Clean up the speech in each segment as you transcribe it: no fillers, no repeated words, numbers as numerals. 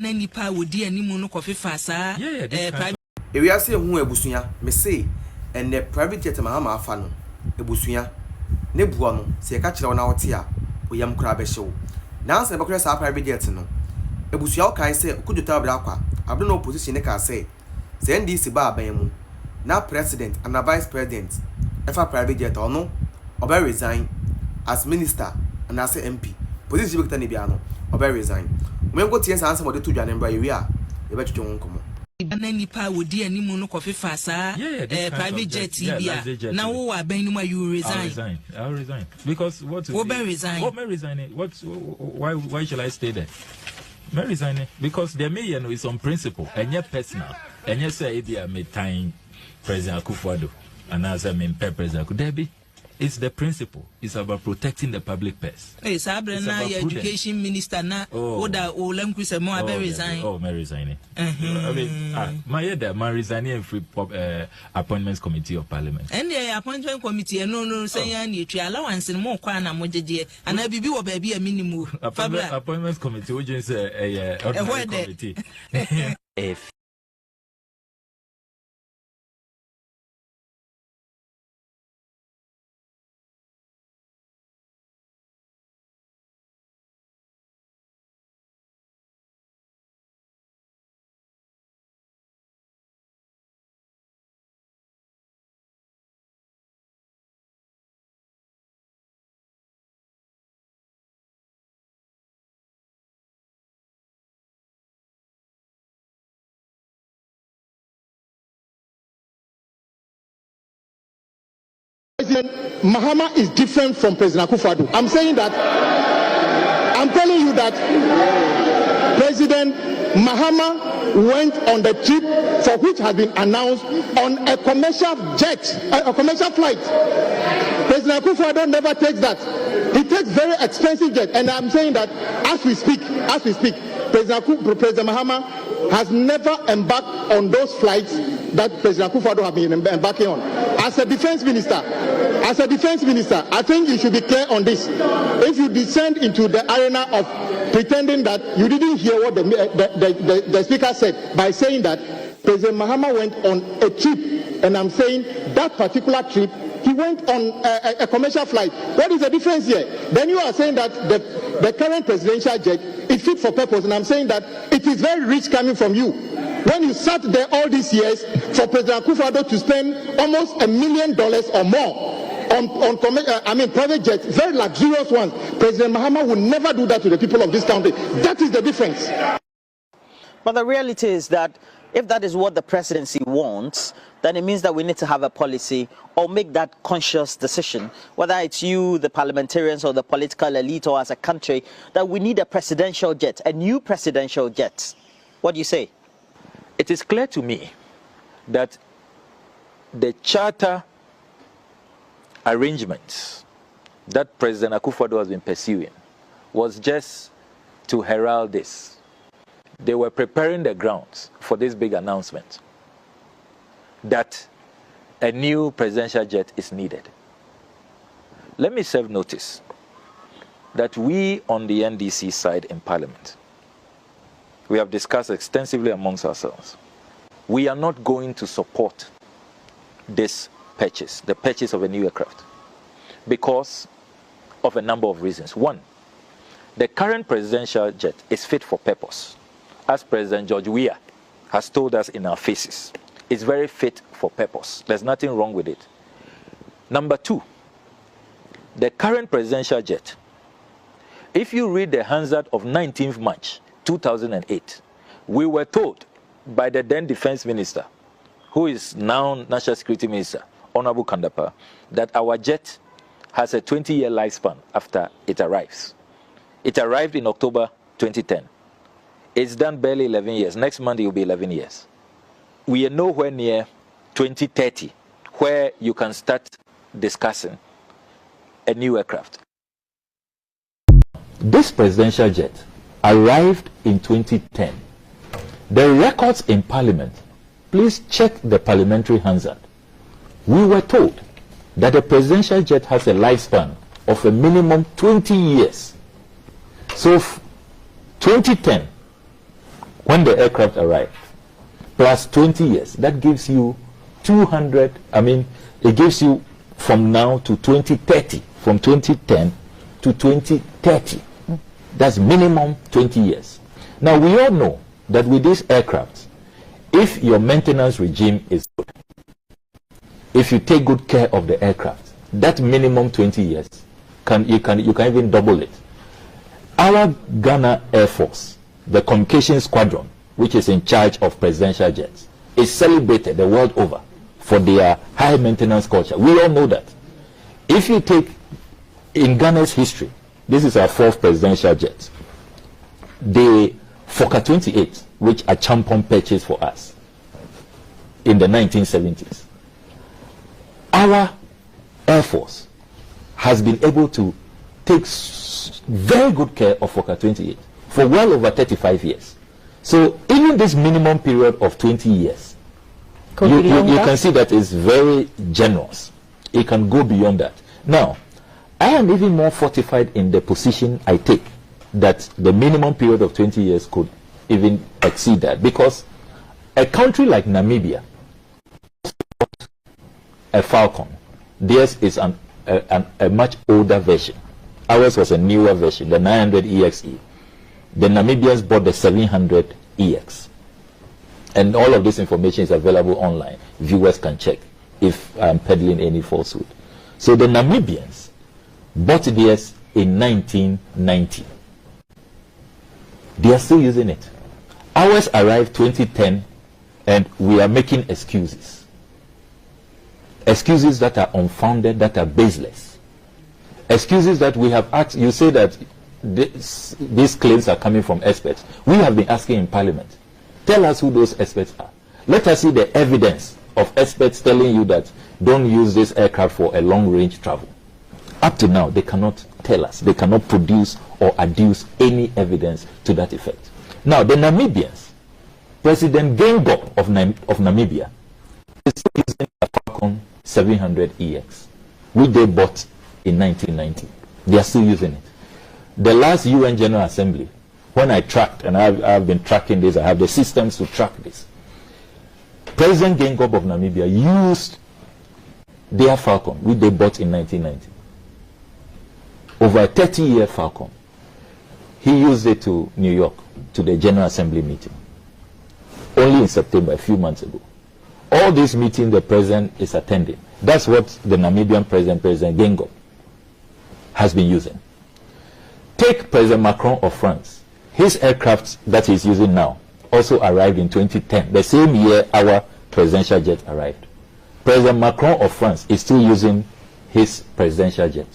nipa wodi animu no kofi fasa we are saying who ebusuya me say and the private jet Mahama afa no ebusuya ne buo no se ka kire wona wote a oyam kura be hyew na ansa be kura sa private jet no ebusuya o kai say Okudzeto Ablakwa abro no opposition ne ka say NDC ba aban mu na president and a vice president efa private jet ono oba resign as minister and as MP position be tani bia no oba resign we go tie ansa mo de to dwane mbra yewi a e be twetwe nkomo nipa wodi animu no kofi fasa private jet bia na wo aban ni ma you resign. I'll resign because what may resign why shall I stay there? May resign because the mayor is on principle and yet personal and yet say it may time President Akufo-Addo and as I mean President Akufo-Addo. It's the principle. It's about protecting the public purse. Hey, Sabrina, education minister na oda olem kwise mo abe resign. Oh, may resign. I mean, my head, my resigning and free appointments committee of parliament. And the appointment committee, no, say any allowance and more kwana mojeje, and I be baby a minimum. Appointments committee, which is a committee. If President Mahama is different from President Akufo-Addo. I'm saying that, I'm telling you that President Mahama went on the trip for which has been announced on a commercial jet, a commercial flight. President Akufo-Addo never takes that. He takes very expensive jet, and I'm saying that as we speak, President Mahama has never embarked on those flights that President Akufo-Addo has been embarking on. As a defense minister, I think you should be clear on this. If you descend into the arena of pretending that you didn't hear what the speaker said by saying that President Mahama went on a trip, and I'm saying that particular trip, he went on a commercial flight. What is the difference here? Then you are saying that the current presidential jet is fit for purpose, and I'm saying that it is very rich coming from you. When you sat there all these years for President Akufo-Addo to spend almost $1 million or more on private jets, very luxurious ones, President Mahama will never do that to the people of this country. That is the difference. But the reality is that if that is what the presidency wants, then it means that we need to have a policy or make that conscious decision, whether it's you, the parliamentarians, or the political elite, or as a country, that we need a presidential jet, a new presidential jet. What do you say? It is clear to me that the charter arrangements that President Akufo-Addo has been pursuing was just to herald this. They were preparing the grounds for this big announcement that a new presidential jet is needed. Let me serve notice that we on the NDC side in Parliament, we have discussed extensively amongst ourselves. We are not going to support this purchase, the purchase of a new aircraft, because of a number of reasons. One, the current presidential jet is fit for purpose. As President George Weah has told us in our faces, it's very fit for purpose. There's nothing wrong with it. Number two, the current presidential jet, if you read the Hansard of 19th March 2008, we were told by the then defense minister, who is now National Security Minister, Honorable Kandapa, that our jet has a 20-year lifespan after it arrives. It arrived in October 2010. It's done barely 11 years. Next month it will be 11 years. We are nowhere near 2030, where you can start discussing a new aircraft. This presidential jet arrived in 2010. The records in Parliament, please check the parliamentary Hansard. We were told that a presidential jet has a lifespan of a minimum 20 years. So 2010 when the aircraft arrived, plus 20 years, that gives you 200. I mean, it gives you from now to 2030, from 2010 to 2030. That's minimum 20 years. Now, we all know that with these aircraft, if your maintenance regime is good, if you take good care of the aircraft, that minimum 20 years, you can even double it. Our Ghana Air Force, the communication squadron, which is in charge of presidential jets, is celebrated the world over for their high maintenance culture. We all know that. If you take in Ghana's history, this is our 4th presidential jet, the Fokker 28, which a champion purchased for us in the 1970s. Our Air Force has been able to take very good care of Fokker 28 for well over 35 years. So even this minimum period of 20 years, you can see that is very generous. It can go beyond that. Now, I am even more fortified in the position I take that the minimum period of 20 years could even exceed that, because a country like Namibia, a Falcon, theirs is a much older version. Ours was a newer version, the 900 EXE. The Namibians bought the 700 EX. And all of this information is available online. Viewers can check if I'm peddling any falsehood. So the Namibians bought theirs in 1990. They are still using it. Ours arrived 2010, and we are making excuses. Excuses that are unfounded, that are baseless. Excuses that we have asked. You say that these claims are coming from experts. We have been asking in Parliament. Tell us who those experts are. Let us see the evidence of experts telling you that don't use this aircraft for a long-range travel. Up to now, they cannot tell us. They cannot produce or adduce any evidence to that effect. Now, the Namibians, President Gengop of Namibia, is still using a Falcon 700 EX, which they bought in 1990. They are still using it. The last UN General Assembly, when I tracked, and I've been tracking this, I have the systems to track this. President Gengop of Namibia used their Falcon, which they bought in 1990. Over a 30-year Falcon. He used it to New York, to the General Assembly meeting. Only in September, a few months ago. All these meetings the president is attending. That's what the Namibian president, President Gengop, has been using. Take President Macron of France. His aircraft that he's using now also arrived in 2010, the same year our presidential jet arrived. President Macron of France is still using his presidential jet,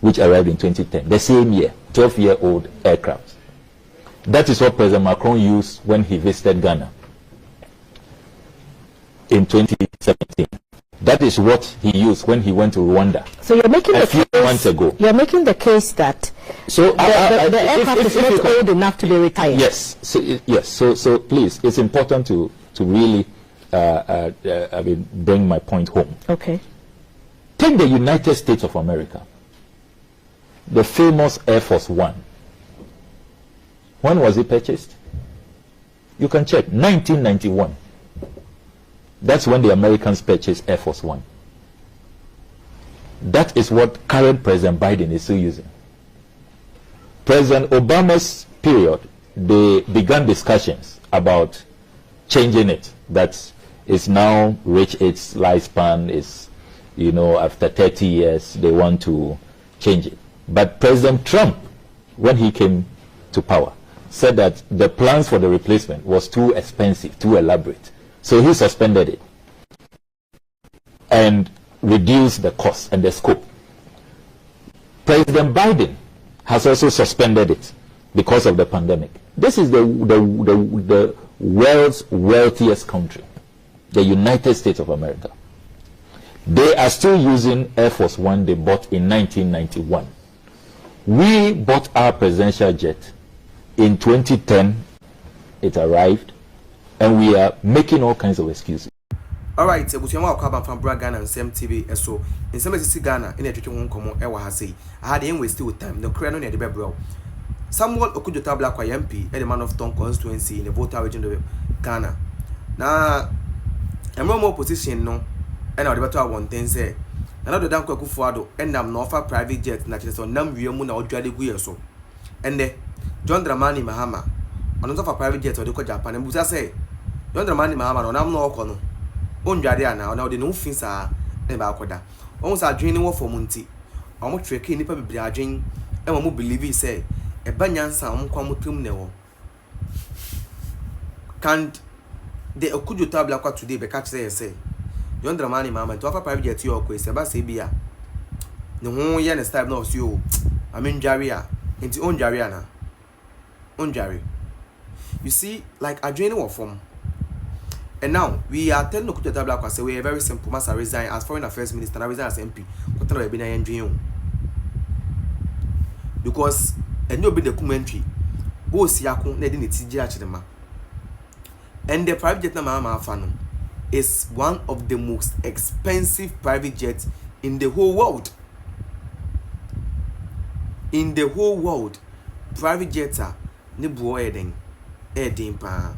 which arrived in 2010, the same year, 12-year-old aircraft. That is what President Macron used when he visited Ghana in 2017. That is what he used when he went to Rwanda. So you're making a few months ago. You're making the case that so the aircraft is not old enough to be retired. Yes. So, yes. So please, it's important to really bring my point home. Okay. Take the United States of America. The famous Air Force One. When was it purchased? You can check. 1991. That's when the Americans purchased Air Force One. That is what current President Biden is still using. President Obama's period, they began discussions about changing it. That is now reached its lifespan. Is, after 30 years, they want to change it. But President Trump, when he came to power, said that the plans for the replacement was too expensive, too elaborate. So he suspended it and reduced the cost and the scope. President Biden has also suspended it because of the pandemic. This is the world's wealthiest country, the United States of America. They are still using Air Force One they bought in 1991. We bought our presidential jet in 2010. It arrived. And we are making all kinds of excuses. All right, Busiama Okaba from Ghana and Asem TV. So, in some Ghana, in a treaty one common, I had the end with still time. No crown on the bebro. Samuel Okudzeto Ablakwa MP, the man of Tom constituency in the Volta region of Ghana. Now, a more opposition no, and our debater one thing say, another Danko Kufuado, and I'm not for private jet, naturally, so Nam Yamuna or Jolly Guerso. And the John Dramani Mahama, another for private jet or the Japan, and Busa say, John Dramani Mahama, and I'm no Okono. On Jadiana, now the no fins are never Akoda. Almost are draining war for Munti. I'm not tracking Nipper Bridging, and I won't believe he say, a banyan sound come with him now. Can't the Okudzeto Ablakwa today be catch say John Dramani Mahama to offer private jet your quest about Sabia. No one yan style no you. I mean Jaria into own Jariana. On Jari. You see, like a drain war form. And now we are telling Okudzeto Ablakwa say we are very simple. Must resign as Foreign Affairs Minister and resign as MP. What have been a dream? Because and you'll be the commentary. Go see Yakun, Nedin Tijachima. And the private jet Mahama Fano is one of the most expensive private jets in the whole world. In the whole world, private jets are Nibu Eden Pa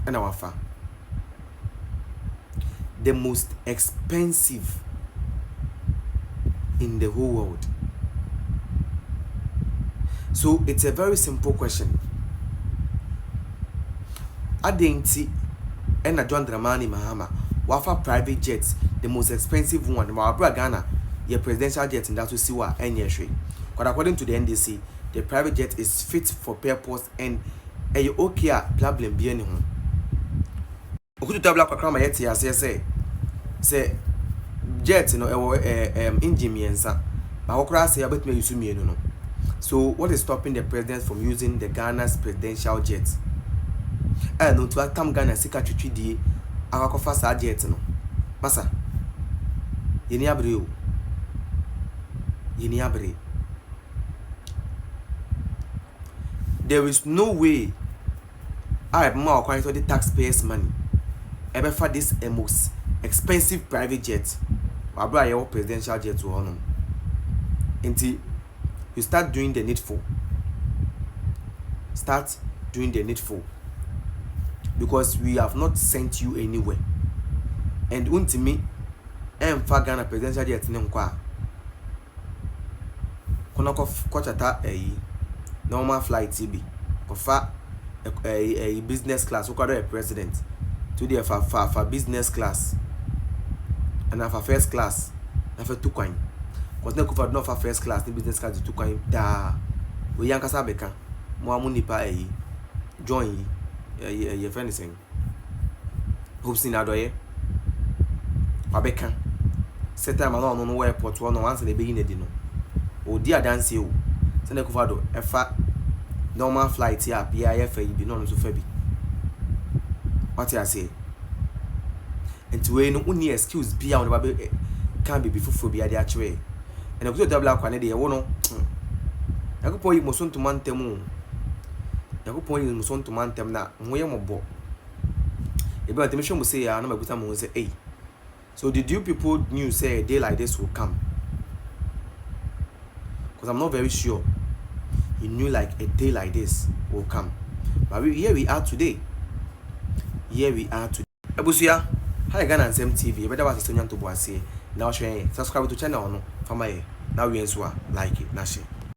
and our fa. The most expensive in the whole world. So it's a very simple question. Adenti and a John Dramani Mahama wafa private jets, the most expensive one. Mawabra Ghana, your presidential jet in that to see what any year. But according to the NDC, the private jet is fit for purpose and a okay problem be anyone. Okudzeto Ablakwa krama yeti ya say jet no engine miensa. But okra say about me use no. So what is stopping the president from using the Ghana's presidential jet? No to atam Ghana sika twitwidi akakofa sa jet no. Masa. Yeni abre o. Yeni abre. There is no way I have more quite the taxpayers' money ever for this most expensive private jet. Abra your presidential jet to honor. Until you start doing the needful. Start doing the needful. Because we have not sent you anywhere. And ultimately, for Ghana presidential jet in Nkwa. Kochata normal flight TB. Kofa a business class. Who a president? Today for business class. And for first class. And for 2 coin. Because no covered not for first class. The business class is 2 coin. Da. We yanka sabeka. Mo amunipa join. Your friend is saying, hope seen out there. Wabeka. Set time alone on airport one once in the beginning. Dino. Oh, dear dance you. Send a covado. A fat normal flight here. PIFA be known to Fabi. What I say? And to no only excuse be on the baby can be before phobia the actual. And Okudzeto Ablakwa ne de wono. I go point most to man temu. Yako point in muson to man tem na moye mobo. Ebe antimation will say ya no maguta mo say hey. So did you people knew say a day like this will come? Because I'm not very sure. You knew like a day like this will come. But here we are today. Here we are today. Ebusuya, hi Ghana Asem TV. You better watch Sonya to Boise. Now share. Subscribe to channel no. Fama now we like it. Na share.